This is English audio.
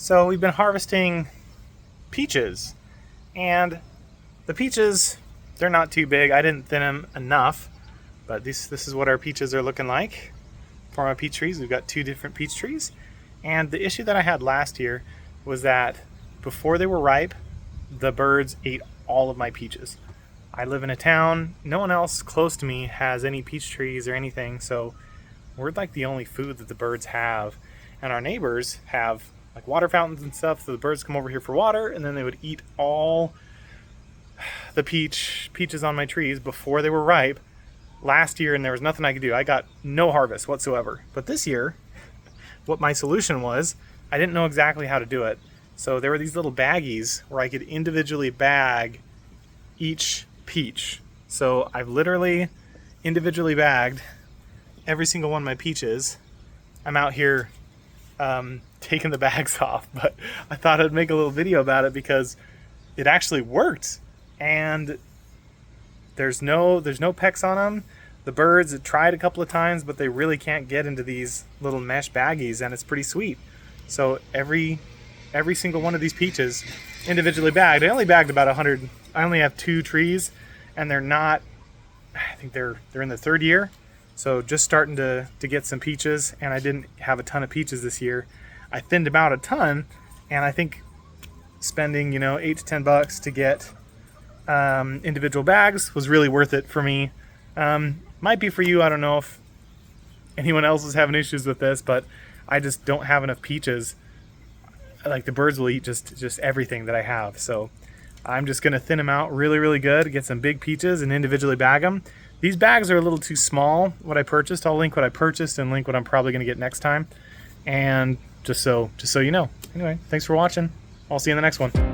So we've been harvesting peaches, and the peaches, they're not too big. I didn't thin them enough, but this is what our peaches are looking like for my peach trees. We've got two different peach trees, and the issue that I had last year was that before they were ripe, the birds ate all of my peaches. I live in a town, no one else close to me has any peach trees or anything, so we're like the only food that the birds have. And our neighbors have like water fountains and stuff, so the birds come over here for water, and then they would eat all the peaches on my trees before they were ripe last year, and there was nothing I could do. I got no harvest whatsoever. But this year, what my solution was, I didn't know exactly how to do it. So there were these little baggies where I could individually bag each peach. So I've literally individually bagged every single one of my peaches. I'm out here taking the bags off, but I thought I'd make a little video about it because it actually worked, and there's no pecks on them. The birds have tried a couple of times, but they really can't get into these little mesh baggies, and it's pretty sweet. So every single one of these peaches individually bagged. I only bagged about 100. I only have 2 trees, and they're not, I think they're in the 3rd year. So just starting to get some peaches, and I didn't have a ton of peaches this year. I thinned them out a ton, and I think spending, $8 to $10 to get individual bags was really worth it for me. Might be for you. I don't know if anyone else is having issues with this, but I just don't have enough peaches. Like, the birds will eat just everything that I have. So I'm just gonna thin them out really good, get some big peaches and individually bag them. These bags are a little too small, what I purchased. I'll link what I purchased and link what I'm probably gonna get next time. And just so you know. Anyway, thanks for watching. I'll see you in the next one.